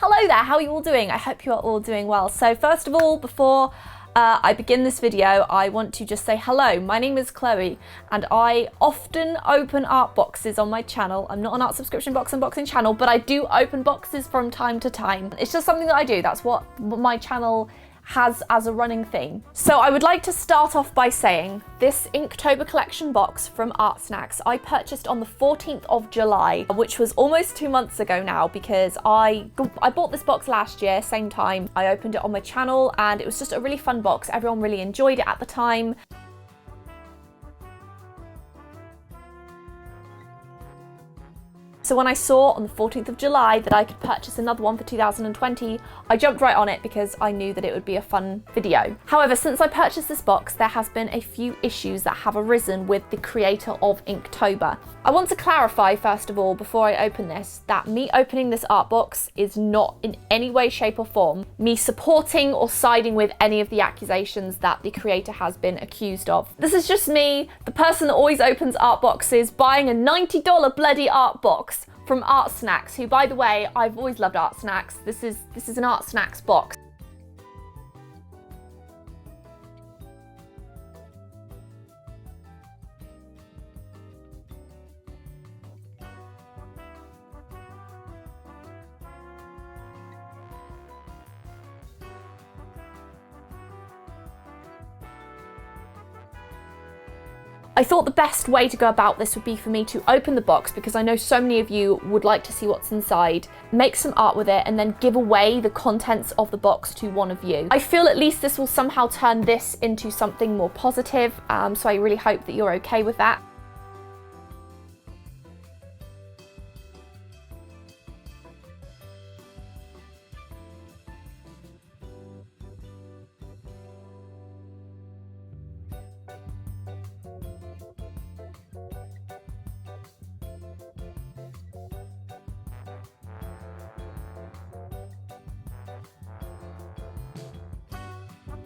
Hello there, how are you all doing? I hope you are all doing well. So first of all, before I begin this video, I want to just say hello. My name is Chloe and I often open art boxes on my channel. I'm not an art subscription box unboxing channel, but I do open boxes from time to time. It's just something that I do. That's what my channel has as a running theme. So I would like to start off by saying this Inktober collection box from Art Snacks I purchased on the 14th of July, which was almost 2 months ago now, because I bought this box last year, same time. I opened it on my channel and it was just a really fun box. Everyone really enjoyed it at the time. So when I saw on the 14th of July that I could purchase another one for 2020, I jumped right on it because I knew that it would be a fun video. However, since I purchased this box, there has been a few issues that have arisen with the creator of Inktober. I want to clarify, first of all, before I open this, that me opening this art box is not in any way, shape or form me supporting or siding with any of the accusations that the creator has been accused of. This is just me, the person that always opens art boxes, buying a $90 bloody art box from Art Snacks, who, by the way, I've always loved Art Snacks. This is an Art Snacks box. I thought the best way to go about this would be for me to open the box, because I know so many of you would like to see what's inside, make some art with it, and then give away the contents of the box to one of you. I feel at least this will somehow turn this into something more positive, so I really hope that you're okay with that.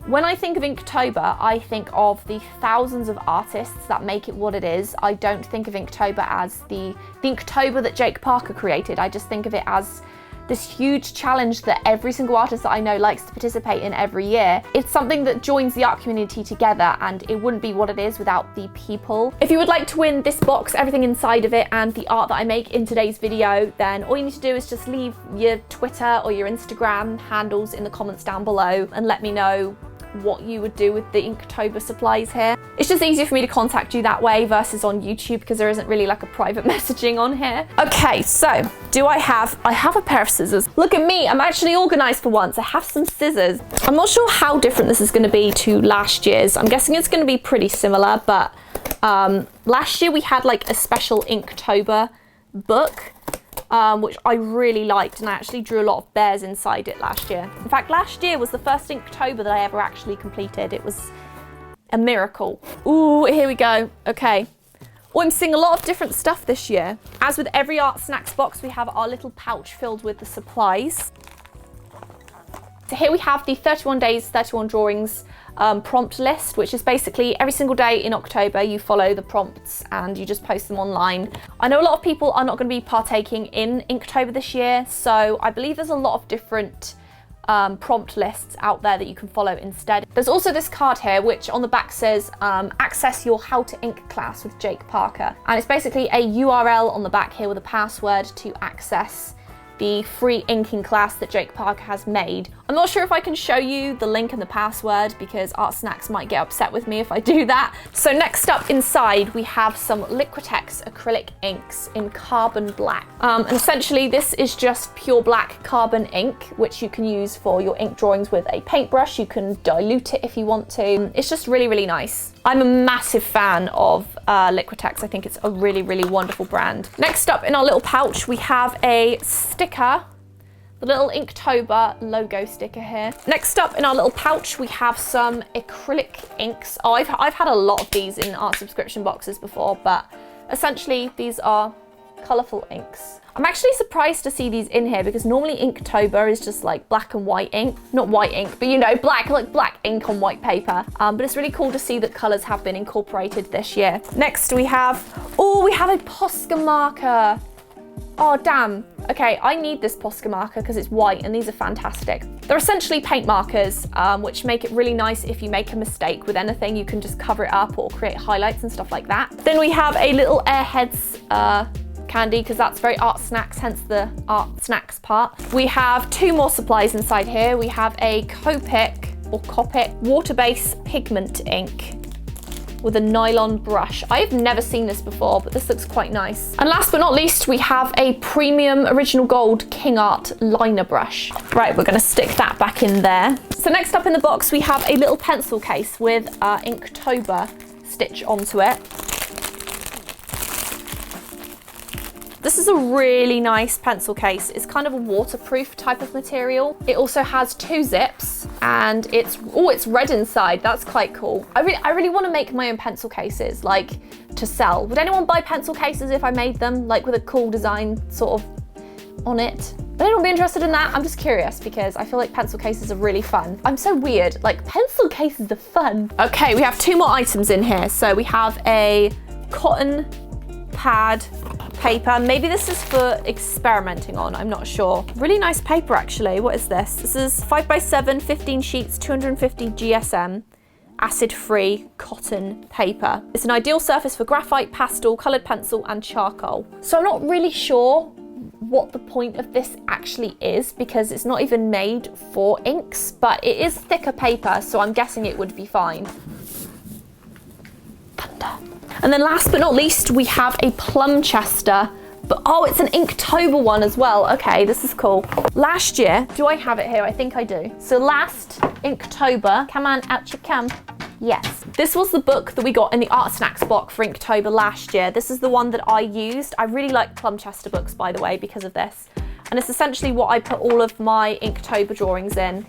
When I think of Inktober, I think of the thousands of artists that make it what it is. I don't think of Inktober as the Inktober that Jake Parker created. I just think of it as this huge challenge that every single artist that I know likes to participate in every year. It's something that joins the art community together, and it wouldn't be what it is without the people. If you would like to win this box, everything inside of it, and the art that I make in today's video, then all you need to do is just leave your Twitter or your Instagram handles in the comments down below and let me know what you would do with the Inktober supplies here. It's just easier for me to contact you that way versus on YouTube, because there isn't really like a private messaging on here. Okay, so I have a pair of scissors. Look at me, I'm actually organized for once. I have some scissors. I'm not sure how different this is going to be to last year's. I'm guessing it's going to be pretty similar, but last year we had like a special Inktober book, which I really liked, and I actually drew a lot of bears inside it last year. In fact, last year was the first Inktober that I ever actually completed. It was a miracle. Ooh, here we go. Okay. Oh, I'm seeing a lot of different stuff this year. As with every Art Snacks box, we have our little pouch filled with the supplies. So here we have the 31 days, 31 drawings prompt list, which is basically every single day in October you follow the prompts and you just post them online. I know a lot of people are not going to be partaking in Inktober this year, so I believe there's a lot of different prompt lists out there that you can follow instead. There's also this card here which on the back says access your How to Ink class with Jake Parker, and it's basically a URL on the back here with a password to access the free inking class that Jake Parker has made. I'm not sure if I can show you the link and the password because Art Snacks might get upset with me if I do that. So next up inside we have some Liquitex acrylic inks in carbon black. And essentially this is just pure black carbon ink, which you can use for your ink drawings with a paintbrush. You can dilute it if you want to. It's just really, really nice. I'm a massive fan of Liquitex. I think it's a really, really wonderful brand. Next up in our little pouch, we have a sticker, the little Inktober logo sticker here. Next up in our little pouch, we have some acrylic inks. Oh, I've had a lot of these in art subscription boxes before, but essentially these are colourful inks. I'm actually surprised to see these in here because normally Inktober is just like black and white ink. Not white ink, but you know, black ink on white paper. But it's really cool to see that colours have been incorporated this year. Next we have a Posca marker. Oh, damn. Okay, I need this Posca marker because it's white and these are fantastic. They're essentially paint markers, which make it really nice if you make a mistake with anything. You can just cover it up or create highlights and stuff like that. Then we have a little Airheads candy because that's very art snacks, hence the art snacks part. We have 2 more supplies inside here. We have a Copic water-based pigment ink with a nylon brush. I've never seen this before, but this looks quite nice. And last but not least, we have a premium original gold King Art liner brush. Right, we're gonna stick that back in there. So next up in the box, we have a little pencil case with Inktober stitch onto it. This is a really nice pencil case. It's kind of a waterproof type of material. It also has 2 zips and it's red inside. That's quite cool. I really want to make my own pencil cases, like to sell. Would anyone buy pencil cases if I made them, like with a cool design sort of on it? Would anyone be interested in that? I'm just curious because I feel like pencil cases are really fun. I'm so weird, like pencil cases are fun. Okay, we have 2 more items in here. So we have a cotton pad paper. Maybe this is for experimenting on, I'm not sure. Really nice paper actually. What is this? This is 5x7, 15 sheets, 250 GSM, acid-free cotton paper. It's an ideal surface for graphite, pastel, coloured pencil and charcoal. So I'm not really sure what the point of this actually is because it's not even made for inks, but it is thicker paper, so I'm guessing it would be fine. Thunder. And then last but not least, we have a Plumchester, but oh, it's an Inktober one as well. Okay, this is cool. Last year, do I have it here? I think I do. So last Inktober, come on, out you come. Yes. This was the book that we got in the Art Snacks box for Inktober last year. This is the one that I used. I really like Plumchester books, by the way, because of this. And it's essentially what I put all of my Inktober drawings in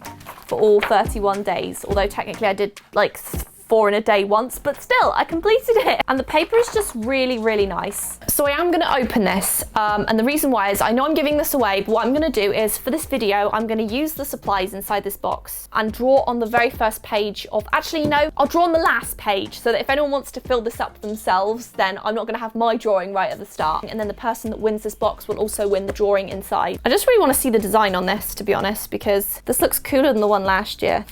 for all 31 days. Although technically I did like 4 in a day once, but still, I completed it. And the paper is just really, really nice. So I am gonna open this, and the reason why is I know I'm giving this away, but what I'm gonna do is for this video, I'm gonna use the supplies inside this box and draw on the very first page of, actually, no, I'll draw on the last page so that if anyone wants to fill this up themselves, then I'm not gonna have my drawing right at the start. And then the person that wins this box will also win the drawing inside. I just really wanna see the design on this, to be honest, because this looks cooler than the one last year.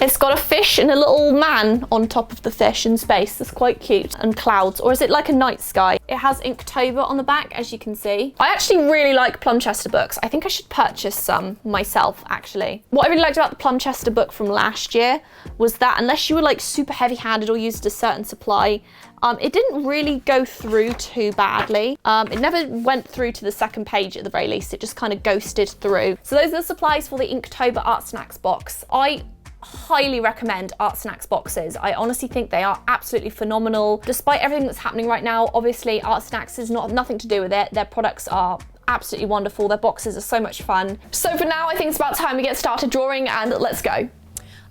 It's got a fish and a little man on top of the fish in space. That's quite cute. And clouds, or is it like a night sky? It has Inktober on the back, as you can see. I actually really like Plumchester books. I think I should purchase some myself, actually. What I really liked about the Plumchester book from last year was that unless you were like super heavy-handed or used a certain supply, it didn't really go through too badly. It never went through to the second page at the very least. It just kind of ghosted through. So those are the supplies for the Inktober Art Snacks box. I highly recommend Art Snacks boxes. I honestly think they are absolutely phenomenal. Despite everything that's happening right now, obviously Art Snacks is nothing to do with it. Their products are absolutely wonderful. Their boxes are so much fun. So for now, I think it's about time we get started drawing and let's go.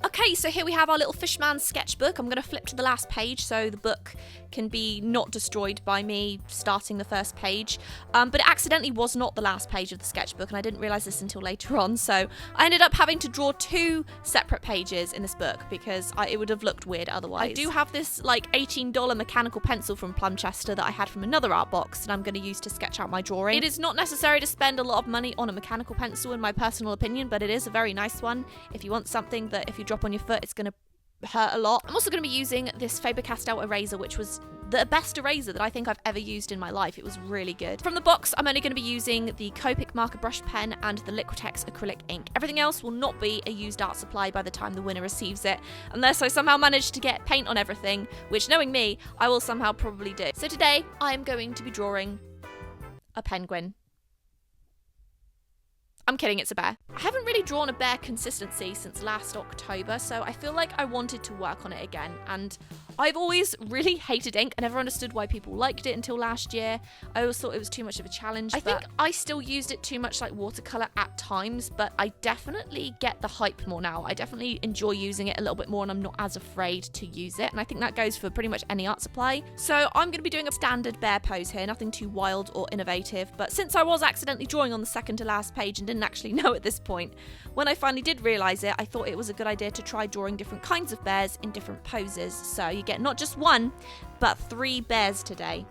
Okay, so here we have our little Fishman sketchbook. I'm going to flip to the last page so the book can be not destroyed by me starting the first page. But it accidentally was not the last page of the sketchbook, and I didn't realise this until later on. So I ended up having to draw 2 separate pages in this book because it would have looked weird otherwise. I do have this like $18 mechanical pencil from Plumchester that I had from another art box that I'm going to use to sketch out my drawing. It is not necessary to spend a lot of money on a mechanical pencil in my personal opinion, but it is a very nice one if you want something that if you drop on your foot it's going to hurt a lot. I'm also going to be using this Faber Castell eraser, which was the best eraser that I think I've ever used in my life. It was really good. From the box, I'm only going to be using the Copic marker brush pen and the Liquitex acrylic ink. Everything else will not be a used art supply by the time the winner receives it, unless I somehow manage to get paint on everything, which knowing me, I will somehow probably do. So today, I am going to be drawing a penguin. I'm kidding, it's a bear. I haven't really drawn a bear consistency since last October, so I feel like I wanted to work on it again. And I've always really hated ink. I never understood why people liked it until last year. I always thought it was too much of a challenge. I think I still used it too much like watercolor at times, but I definitely get the hype more now. I definitely enjoy using it a little bit more and I'm not as afraid to use it. And I think that goes for pretty much any art supply. So I'm going to be doing a standard bear pose here, nothing too wild or innovative. But since I was accidentally drawing on the second to last page and didn't actually know at this point, when I finally did realise it, I thought it was a good idea to try drawing different kinds of bears in different poses. So you get not just 1, but 3 bears today.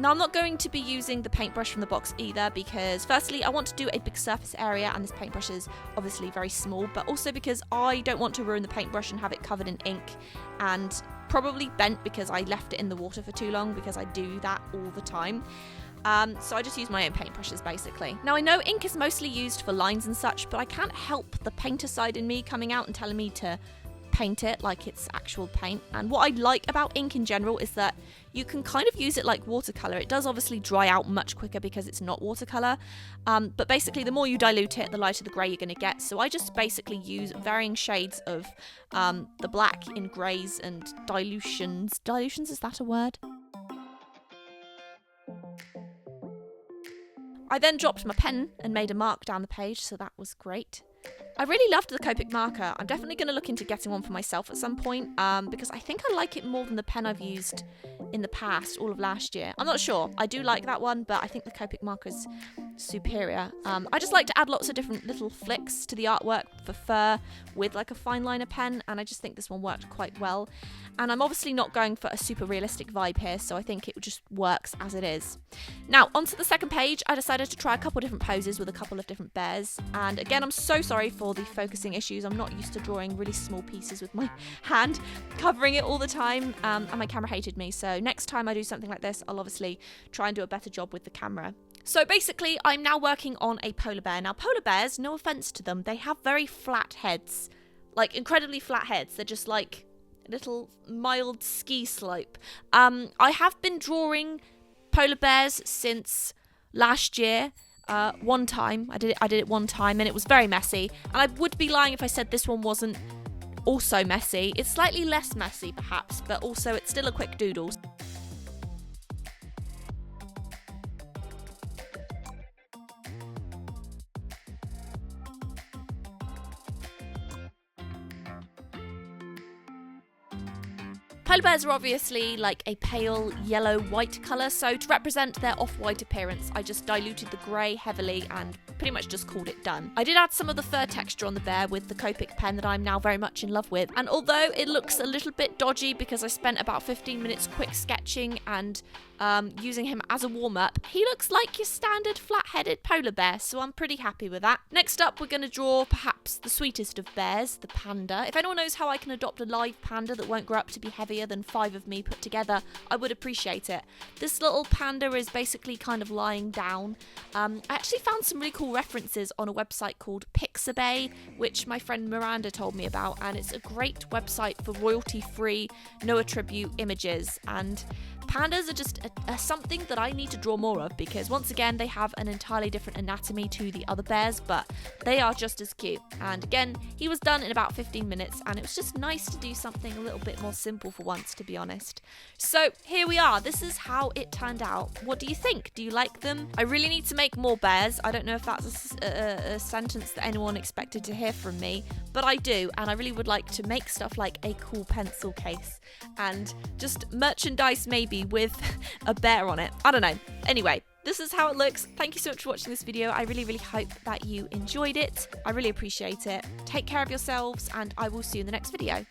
Now I'm not going to be using the paintbrush from the box either because firstly I want to do a big surface area and this paintbrush is obviously very small, but also because I don't want to ruin the paintbrush and have it covered in ink and probably bent because I left it in the water for too long, because I do that all the time. So I just use my own paintbrushes basically. Now I know ink is mostly used for lines and such, but I can't help the painter side in me coming out and telling me to paint it like it's actual paint. And what I like about ink in general is that you can kind of use it like watercolour. It does obviously dry out much quicker because it's not watercolour, but basically the more you dilute it, the lighter the grey you're going to get. So I just basically use varying shades of the black in greys and dilutions. Dilutions, is that a word? I then dropped my pen and made a mark down the page, so that was great. I really loved the Copic marker. I'm definitely going to look into getting one for myself at some point because I think I like it more than the pen I've used in the past, all of last year. I'm not sure. I do like that one, but I think the Copic marker is superior. I just like to add lots of different little flicks to the artwork for fur with like a fine liner pen, and I just think this one worked quite well. And I'm obviously not going for a super realistic vibe here, so I think it just works as it is. Now, onto the second page, I decided to try a couple different poses with a couple of different bears. And again, I'm so sorry for the focusing issues. I'm not used to drawing really small pieces with my hand covering it all the time, and my camera hated me. So next time I do something like this, I'll obviously try and do a better job with the camera. So basically, I'm now working on a polar bear. Now, polar bears, no offense to them, they have very flat heads, like incredibly flat heads. They're just like little mild ski slope. I have been drawing polar bears since last year. One time I did it one time and it was very messy, and I would be lying if I said this one wasn't also messy. It's slightly less messy perhaps, but also it's still a quick doodle. Polar bears are obviously like a pale yellow-white colour, so to represent their off-white appearance, I just diluted the grey heavily and pretty much just called it done. I did add some of the fur texture on the bear with the Copic pen that I'm now very much in love with, and although it looks a little bit dodgy because I spent about 15 minutes quick sketching and using him as a warm-up, he looks like your standard flat-headed polar bear, so I'm pretty happy with that. Next up, we're going to draw perhaps the sweetest of bears, the panda. If anyone knows how I can adopt a live panda that won't grow up to be heavier than 5 of me put together, I would appreciate it. This little panda is basically kind of lying down. I actually found some really cool references on a website called Pixabay, which my friend Miranda told me about, and it's a great website for royalty-free, no attribute images, and pandas are just something that I need to draw more of because once again they have an entirely different anatomy to the other bears, but they are just as cute. And again, he was done in about 15 minutes and it was just nice to do something a little bit more simple for once, to be honest. So here we are. This is how it turned out. What do you think? Do you like them? I really need to make more bears. I don't know if that's a sentence that anyone expected to hear from me, but I do, and I really would like to make stuff like a cool pencil case and just merchandise maybe with a bear on it. I don't know. Anyway, this is how it looks. Thank you so much for watching this video. I really hope that you enjoyed it. I really appreciate it. Take care of yourselves and I will see you in the next video.